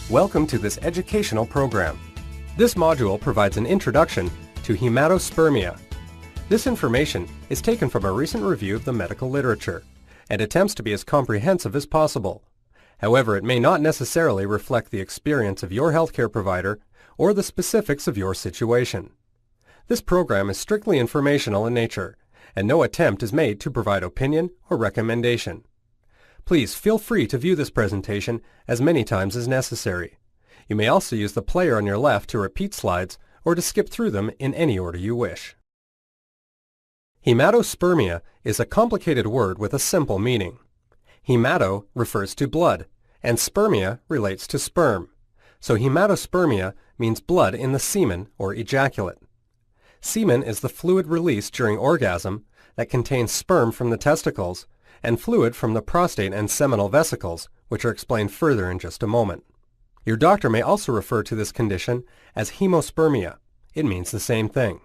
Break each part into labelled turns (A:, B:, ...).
A: Welcome to this educational program. This module provides an introduction to hematospermia. This information is taken from a recent review of the medical literature and attempts to be as comprehensive as possible. However, it may not necessarily reflect the experience of your healthcare provider or the specifics of your situation. This program is strictly informational in nature, and no attempt is made to provide opinion or recommendation. Please feel free to view this presentation as many times as necessary. You may also use the player on your left to repeat slides or to skip through them in any order you wish. Hematospermia is a complicated word with a simple meaning. Hemato refers to blood, and spermia relates to sperm. So hematospermia means blood in the semen or ejaculate. Semen is the fluid released during orgasm that contains sperm from the testicles and fluid from the prostate and seminal vesicles, which are explained further in just a moment. Your doctor may also refer to this condition as hemospermia. It means the same thing.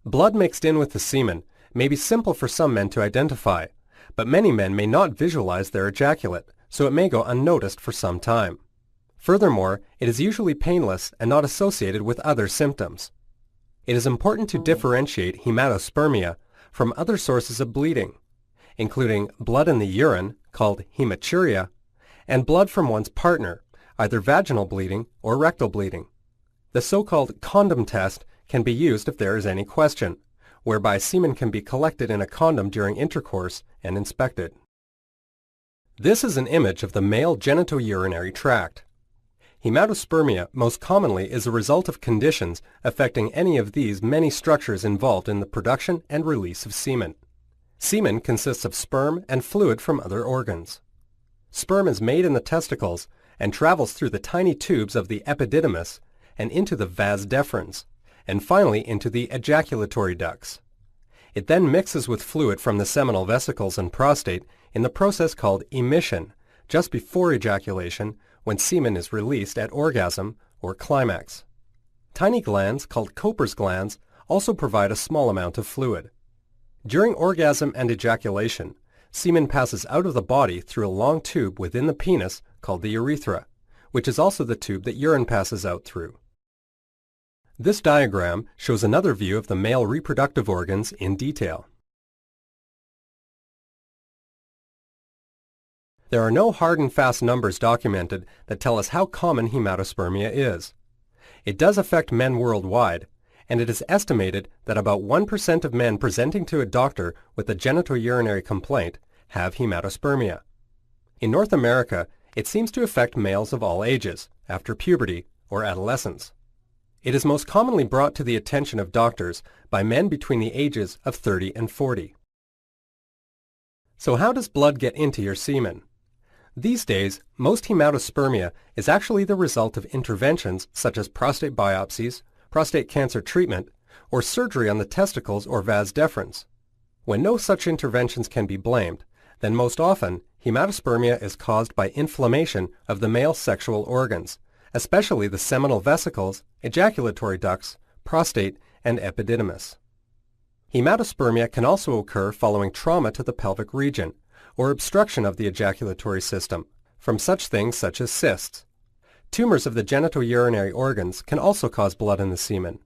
A: Blood mixed in with the semen may be simple for some men to identify, but many men may not visualize their ejaculate, so it may go unnoticed for some time. Furthermore, it is usually painless and not associated with other symptoms. It is important to differentiate hematospermia from other sources of bleeding, including blood in the urine, called hematuria, and blood from one's partner, either vaginal bleeding or rectal bleeding. The so-called condom test can be used if there is any question, whereby semen can be collected in a condom during intercourse and inspected. This is an image of the male genitourinary tract. Hematospermia most commonly is a result of conditions affecting any of these many structures involved in the production and release of semen. Semen consists of sperm and fluid from other organs. Sperm is made in the testicles and travels through the tiny tubes of the epididymis and into the vas deferens, and finally into the ejaculatory ducts. It then mixes with fluid from the seminal vesicles and prostate in the process called emission, just before ejaculation, when semen is released at orgasm or climax. Tiny glands, called Cooper's glands, also provide a small amount of fluid. During orgasm and ejaculation, semen passes out of the body through a long tube within the penis called the urethra, which is also the tube that urine passes out through. This diagram shows another view of the male reproductive organs in detail. There are no hard and fast numbers documented that tell us how common hematospermia is. It does affect men worldwide, and it is estimated that about 1% of men presenting to a doctor with a genitourinary complaint have hematospermia. In North America, it seems to affect males of all ages, after puberty or adolescence. It is most commonly brought to the attention of doctors by men between the ages of 30 and 40. So how does blood get into your semen? These days, most hematospermia is actually the result of interventions such as prostate biopsies, prostate cancer treatment, or surgery on the testicles or vas deferens. When no such interventions can be blamed, then most often hematospermia is caused by inflammation of the male sexual organs, especially the seminal vesicles, ejaculatory ducts, prostate, and epididymis. Hematospermia can also occur following trauma to the pelvic region or obstruction of the ejaculatory system from such things such as cysts. Tumors of the genitourinary organs can also cause blood in the semen.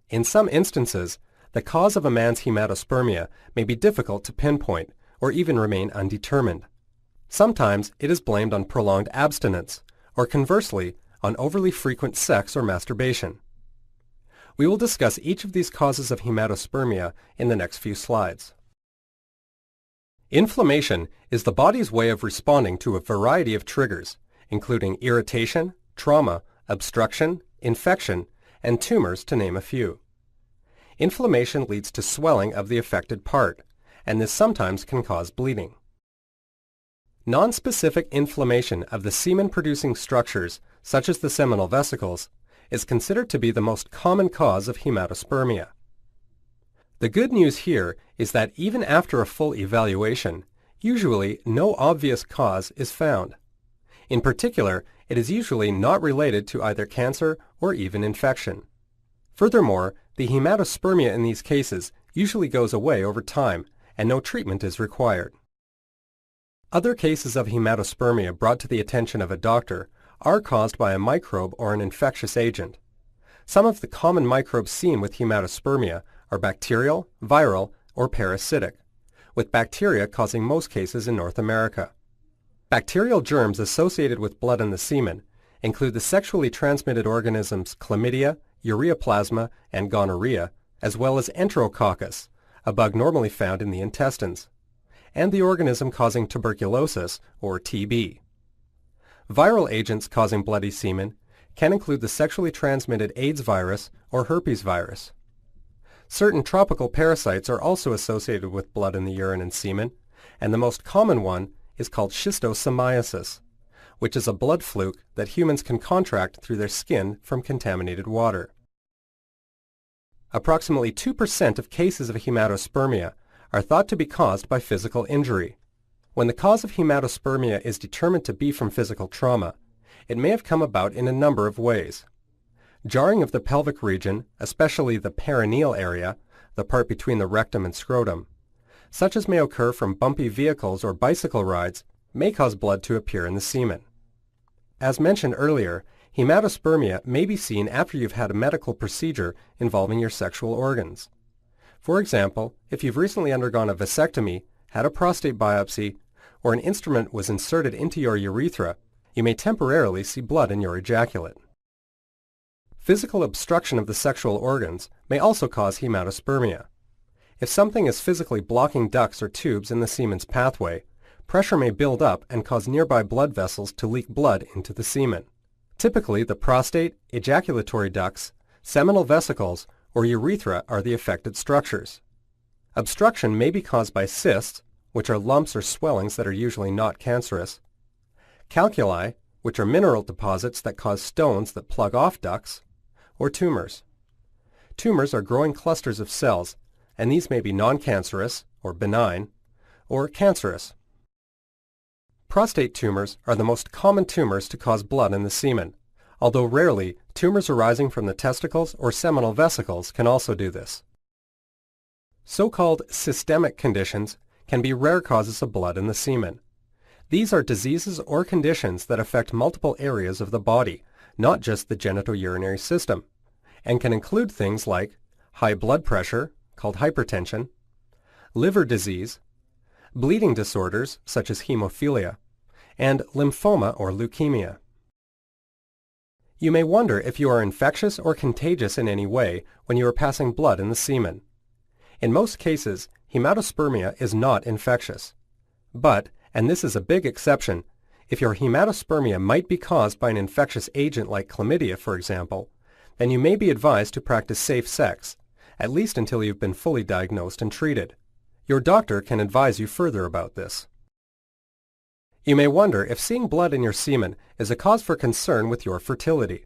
A: In some instances, the cause of a man's hematospermia may be difficult to pinpoint or even remain undetermined. Sometimes it is blamed on prolonged abstinence, or conversely, on overly frequent sex or masturbation. We will discuss each of these causes of hematospermia in the next few slides. Inflammation is the body's way of responding to a variety of triggers, including irritation, trauma, obstruction, infection, and tumors, to name a few. Inflammation leads to swelling of the affected part, and this sometimes can cause bleeding. Nonspecific inflammation of the semen-producing structures, such as the seminal vesicles, is considered to be the most common cause of hematospermia. The good news here is that even after a full evaluation, usually no obvious cause is found. In particular, it is usually not related to either cancer or even infection. Furthermore, the hematospermia in these cases usually goes away over time, and no treatment is required. Other cases of hematospermia brought to the attention of a doctor are caused by a microbe or an infectious agent. Some of the common microbes seen with hematospermia are bacterial, viral, or parasitic, with bacteria causing most cases in North America. Bacterial germs associated with blood in the semen include the sexually transmitted organisms chlamydia, ureaplasma, and gonorrhea, as well as enterococcus, a bug normally found in the intestines, and the organism causing tuberculosis, or TB. Viral agents causing bloody semen can include the sexually transmitted AIDS virus or herpes virus. Certain tropical parasites are also associated with blood in the urine and semen, and the most common one is called schistosomiasis, which is a blood fluke that humans can contract through their skin from contaminated water. Approximately 2% of cases of hematospermia are thought to be caused by physical injury. When the cause of hematospermia is determined to be from physical trauma, it may have come about in a number of ways. Jarring of the pelvic region, especially the perineal area, the part between the rectum and scrotum, such as may occur from bumpy vehicles or bicycle rides, may cause blood to appear in the semen. As mentioned earlier, hematospermia may be seen after you've had a medical procedure involving your sexual organs. For example, if you've recently undergone a vasectomy, had a prostate biopsy, or an instrument was inserted into your urethra, you may temporarily see blood in your ejaculate. Physical obstruction of the sexual organs may also cause hematospermia. If something is physically blocking ducts or tubes in the semen's pathway, pressure may build up and cause nearby blood vessels to leak blood into the semen. Typically, the prostate, ejaculatory ducts, seminal vesicles, or urethra are the affected structures. Obstruction may be caused by cysts, which are lumps or swellings that are usually not cancerous, calculi, which are mineral deposits that cause stones that plug off ducts, or tumors. Tumors are growing clusters of cells, and these may be non-cancerous, or benign, or cancerous. Prostate tumors are the most common tumors to cause blood in the semen, although rarely, tumors arising from the testicles or seminal vesicles can also do this. So-called systemic conditions can be rare causes of blood in the semen. These are diseases or conditions that affect multiple areas of the body, not just the genitourinary system, and can include things like high blood pressure, called hypertension, liver disease, bleeding disorders such as hemophilia, and lymphoma or leukemia. You may wonder if you are infectious or contagious in any way when you are passing blood in the semen. In most cases, hematospermia is not infectious. But, and this is a big exception, if your hematospermia might be caused by an infectious agent like chlamydia, for example, then you may be advised to practice safe sex, at least until you've been fully diagnosed and treated. Your doctor can advise you further about this. You may wonder if seeing blood in your semen is a cause for concern with your fertility.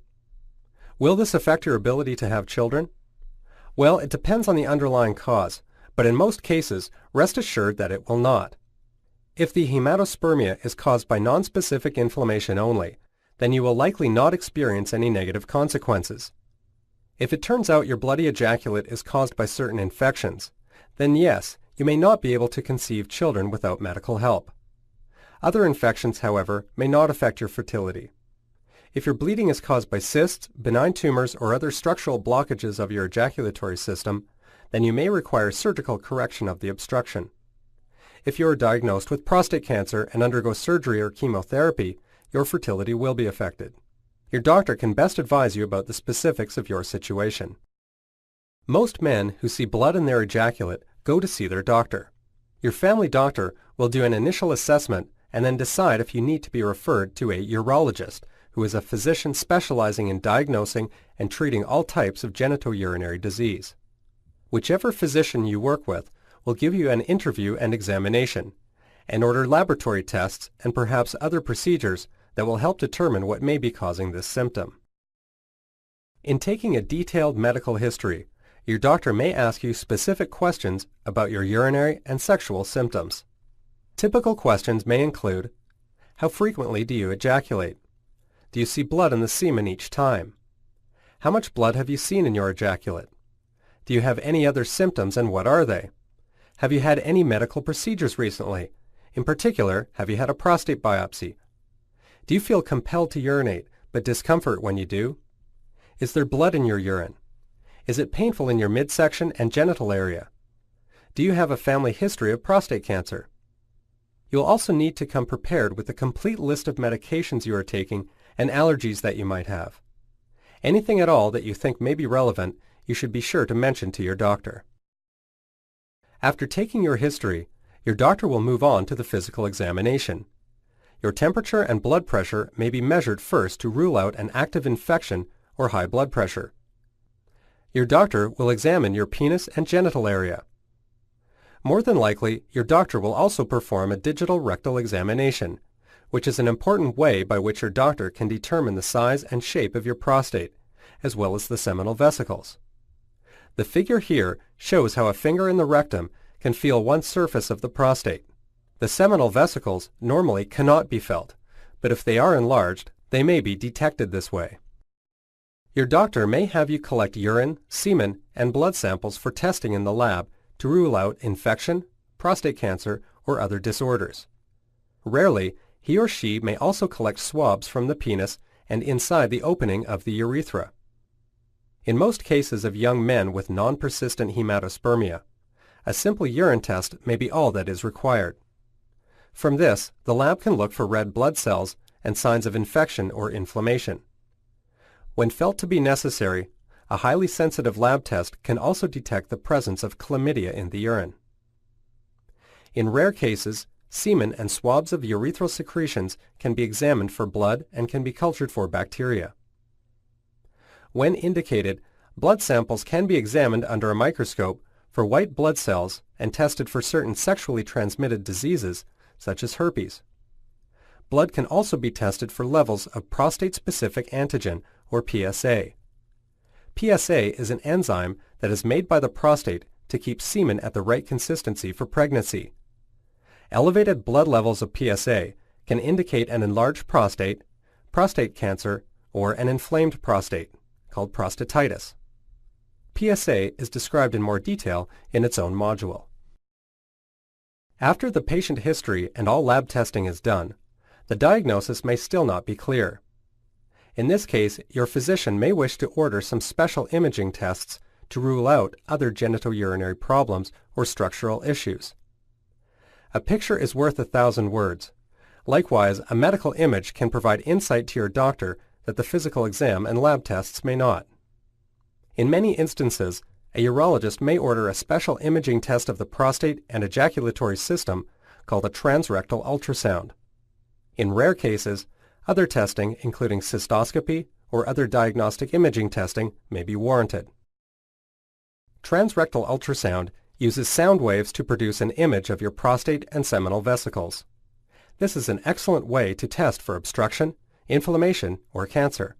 A: Will this affect your ability to have children? Well, it depends on the underlying cause, but in most cases, rest assured that it will not. If the hematospermia is caused by nonspecific inflammation only, then you will likely not experience any negative consequences. If it turns out your bloody ejaculate is caused by certain infections, then yes, you may not be able to conceive children without medical help. Other infections, however, may not affect your fertility. If your bleeding is caused by cysts, benign tumors, or other structural blockages of your ejaculatory system, then you may require surgical correction of the obstruction. If you are diagnosed with prostate cancer and undergo surgery or chemotherapy, your fertility will be affected. Your doctor can best advise you about the specifics of your situation. Most men who see blood in their ejaculate go to see their doctor. Your family doctor will do an initial assessment and then decide if you need to be referred to a urologist, who is a physician specializing in diagnosing and treating all types of genitourinary disease. Whichever physician you work with will give you an interview and examination, and order laboratory tests and perhaps other procedures that will help determine what may be causing this symptom. In taking a detailed medical history, your doctor may ask you specific questions about your urinary and sexual symptoms. Typical questions may include, how frequently do you ejaculate? Do you see blood in the semen each time? How much blood have you seen in your ejaculate? Do you have any other symptoms, and what are they? Have you had any medical procedures recently? In particular, have you had a prostate biopsy? Do you feel compelled to urinate, but discomfort when you do? Is there blood in your urine? Is it painful in your midsection and genital area? Do you have a family history of prostate cancer? You'll also need to come prepared with a complete list of medications you are taking and allergies that you might have. Anything at all that you think may be relevant, you should be sure to mention to your doctor. After taking your history, your doctor will move on to the physical examination. Your temperature and blood pressure may be measured first to rule out an active infection or high blood pressure. Your doctor will examine your penis and genital area. More than likely, your doctor will also perform a digital rectal examination, which is an important way by which your doctor can determine the size and shape of your prostate, as well as the seminal vesicles. The figure here shows how a finger in the rectum can feel one surface of the prostate. The seminal vesicles normally cannot be felt, but if they are enlarged, they may be detected this way. Your doctor may have you collect urine, semen, and blood samples for testing in the lab to rule out infection, prostate cancer, or other disorders. Rarely, he or she may also collect swabs from the penis and inside the opening of the urethra. In most cases of young men with non-persistent hematospermia, a simple urine test may be all that is required. From this, the lab can look for red blood cells and signs of infection or inflammation. When felt to be necessary, a highly sensitive lab test can also detect the presence of chlamydia in the urine. In rare cases, semen and swabs of urethral secretions can be examined for blood and can be cultured for bacteria. When indicated, blood samples can be examined under a microscope for white blood cells and tested for certain sexually transmitted diseases such as herpes. Blood can also be tested for levels of prostate-specific antigen, or PSA. PSA is an enzyme that is made by the prostate to keep semen at the right consistency for pregnancy. Elevated blood levels of PSA can indicate an enlarged prostate, prostate cancer, or an inflamed prostate, called prostatitis. PSA is described in more detail in its own module. After the patient history and all lab testing is done, the diagnosis may still not be clear. In this case, your physician may wish to order some special imaging tests to rule out other genitourinary problems or structural issues. A picture is worth 1,000 words. Likewise, a medical image can provide insight to your doctor that the physical exam and lab tests may not. In many instances, a urologist may order a special imaging test of the prostate and ejaculatory system called a transrectal ultrasound. In rare cases, other testing, including cystoscopy or other diagnostic imaging testing, may be warranted. Transrectal ultrasound uses sound waves to produce an image of your prostate and seminal vesicles. This is an excellent way to test for obstruction, inflammation, or cancer.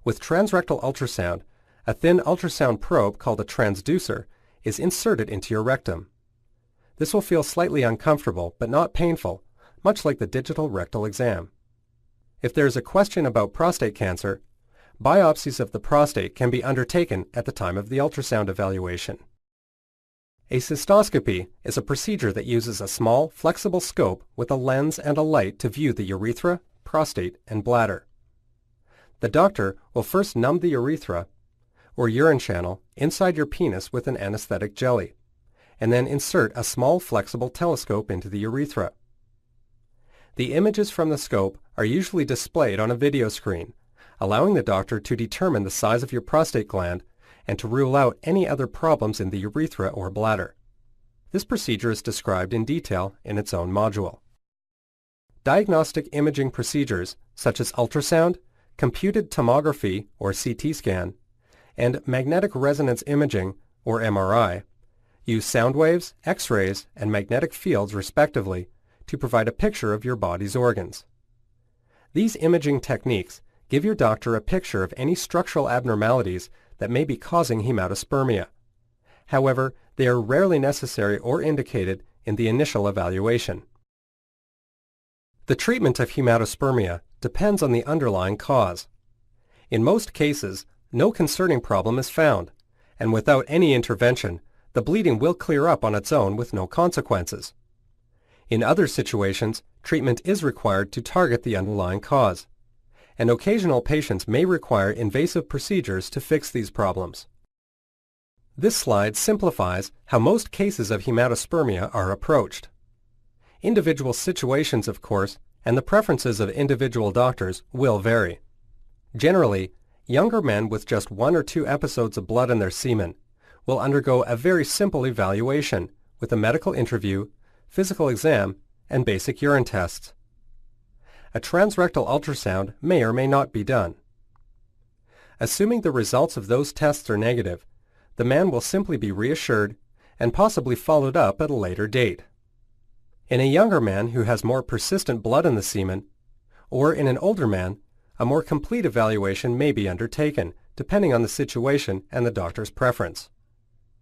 A: With transrectal ultrasound, a thin ultrasound probe called a transducer is inserted into your rectum. This will feel slightly uncomfortable but not painful, much like the digital rectal exam. If there is a question about prostate cancer, biopsies of the prostate can be undertaken at the time of the ultrasound evaluation. A cystoscopy is a procedure that uses a small, flexible scope with a lens and a light to view the urethra, prostate, and bladder. The doctor will first numb the urethra or urine channel inside your penis with an anesthetic jelly, and then insert a small flexible telescope into the urethra. The images from the scope are usually displayed on a video screen, allowing the doctor to determine the size of your prostate gland and to rule out any other problems in the urethra or bladder. This procedure is described in detail in its own module. Diagnostic imaging procedures such as ultrasound, computed tomography or CT scan, and magnetic resonance imaging or MRI use sound waves, X-rays, and magnetic fields respectively to provide a picture of your body's organs. These imaging techniques give your doctor a picture of any structural abnormalities that may be causing hematospermia. However, they are rarely necessary or indicated in the initial evaluation. The treatment of hematospermia depends on the underlying cause. In most cases, no concerning problem is found, and without any intervention, the bleeding will clear up on its own with no consequences. In other situations, treatment is required to target the underlying cause, and occasional patients may require invasive procedures to fix these problems. This slide simplifies how most cases of hematospermia are approached. Individual situations, of course, and the preferences of individual doctors will vary. Generally, younger men with just 1 or 2 episodes of blood in their semen will undergo a very simple evaluation with a medical interview, physical exam, and basic urine tests. A transrectal ultrasound may or may not be done. Assuming the results of those tests are negative, the man will simply be reassured and possibly followed up at a later date. In a younger man who has more persistent blood in the semen, or in an older man, a more complete evaluation may be undertaken, depending on the situation and the doctor's preference.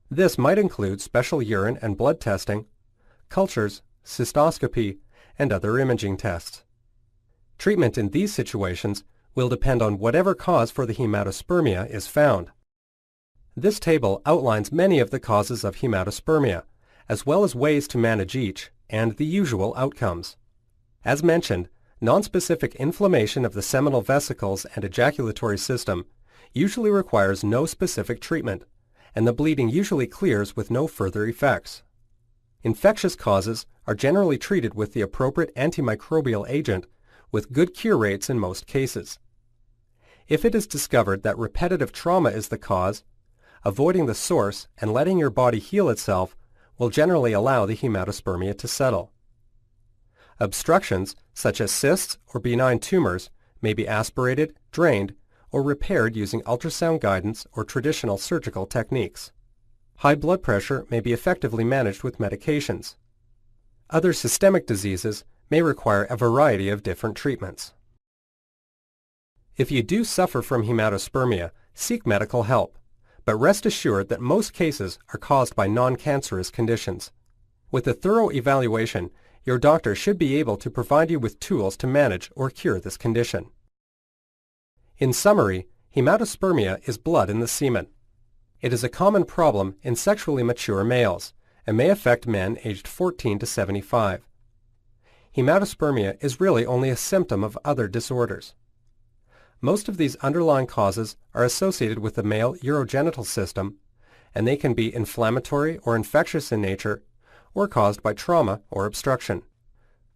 A: This might include special urine and blood testing, cultures, cystoscopy, and other imaging tests. Treatment in these situations will depend on whatever cause for the hematospermia is found. This table outlines many of the causes of hematospermia, as well as ways to manage each and the usual outcomes. As mentioned, nonspecific inflammation of the seminal vesicles and ejaculatory system usually requires no specific treatment, and the bleeding usually clears with no further effects. Infectious causes are generally treated with the appropriate antimicrobial agent with good cure rates in most cases. If it is discovered that repetitive trauma is the cause, avoiding the source and letting your body heal itself will generally allow the hematospermia to settle. Obstructions, such as cysts or benign tumors, may be aspirated, drained, or repaired using ultrasound guidance or traditional surgical techniques. High blood pressure may be effectively managed with medications. Other systemic diseases may require a variety of different treatments. If you do suffer from hematospermia, seek medical help, but rest assured that most cases are caused by non-cancerous conditions. With a thorough evaluation, your doctor should be able to provide you with tools to manage or cure this condition. In summary, hematospermia is blood in the semen. It is a common problem in sexually mature males and may affect men aged 14 to 75. Hematospermia is really only a symptom of other disorders. Most of these underlying causes are associated with the male urogenital system, and they can be inflammatory or infectious in nature or caused by trauma or obstruction.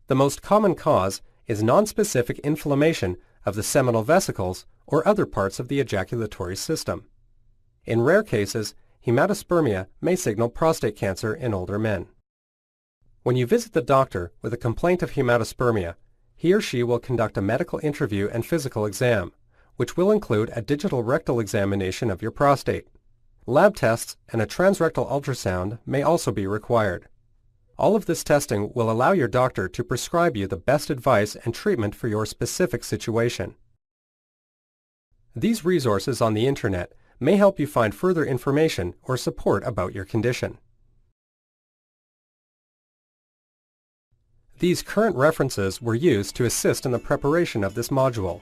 A: The most common cause is nonspecific inflammation of the seminal vesicles or other parts of the ejaculatory system. In rare cases, hematospermia may signal prostate cancer in older men. When you visit the doctor with a complaint of hematospermia, he or she will conduct a medical interview and physical exam, which will include a digital rectal examination of your prostate. Lab tests and a transrectal ultrasound may also be required. All of this testing will allow your doctor to prescribe you the best advice and treatment for your specific situation. These resources on the Internet may help you find further information or support about your condition. These current references were used to assist in the preparation of this module.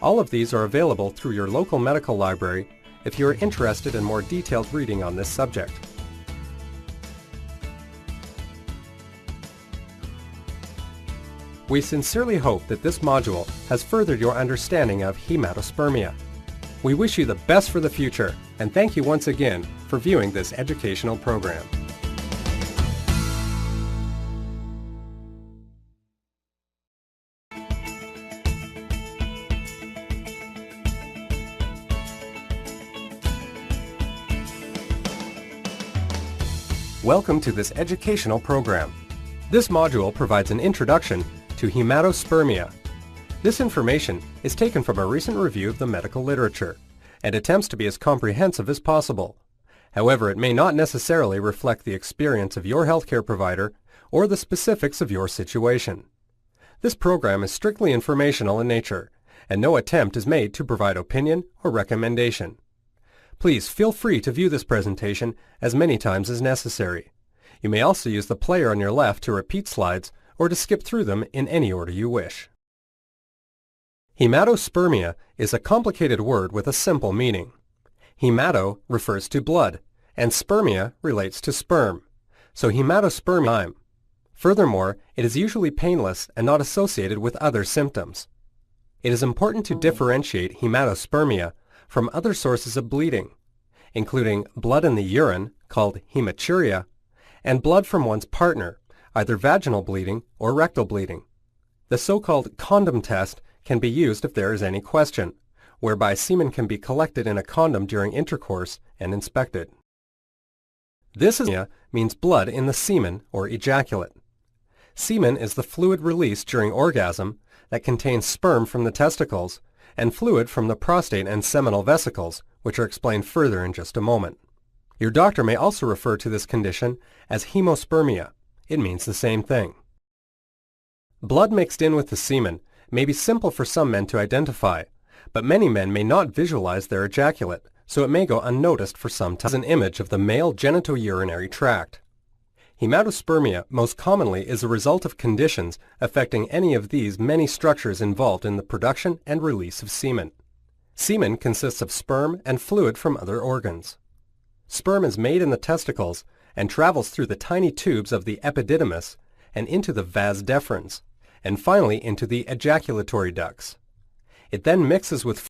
A: All of these are available through your local medical library if you are interested in more detailed reading on this subject. We sincerely hope that this module has furthered your understanding of hematospermia. We wish you the best for the future, and thank you once again for viewing this educational program. Welcome to this educational program. This module provides an introduction to hematospermia. This information is taken from a recent review of the medical literature and attempts to be as comprehensive as possible. However, it may not necessarily reflect the experience of your healthcare provider or the specifics of your situation. This program is strictly informational in nature, and no attempt is made to provide opinion or recommendation. Please feel free to view this presentation as many times as necessary. You may also use the player on your left to repeat slides or to skip through them in any order you wish. Hematospermia is a complicated word with a simple meaning. Hemato refers to blood, and spermia relates to sperm. So hematospermia. Furthermore, it is usually painless and not associated with other symptoms. It is important to differentiate hematospermia from other sources of bleeding, including blood in the urine, called hematuria, and blood from one's partner, either vaginal bleeding or rectal bleeding. The so-called condom test can be used if there is any question, whereby semen can be collected in a condom during intercourse and inspected. This means blood in the semen or ejaculate. Semen is the fluid released during orgasm that contains sperm from the testicles and fluid from the prostate and seminal vesicles, which are explained further in just a moment. Your doctor may also refer to this condition as hemospermia. It means the same thing. Blood mixed in with the semen may be simple for some men to identify, but many men may not visualize their ejaculate, so it may go unnoticed for some time. As an image of the male genitourinary tract. Hematospermia most commonly is a result of conditions affecting any of these many structures involved in the production and release of semen. Semen consists of sperm and fluid from other organs. Sperm is made in the testicles and travels through the tiny tubes of the epididymis and into the vas deferens, and finally into the ejaculatory ducts. It then mixes with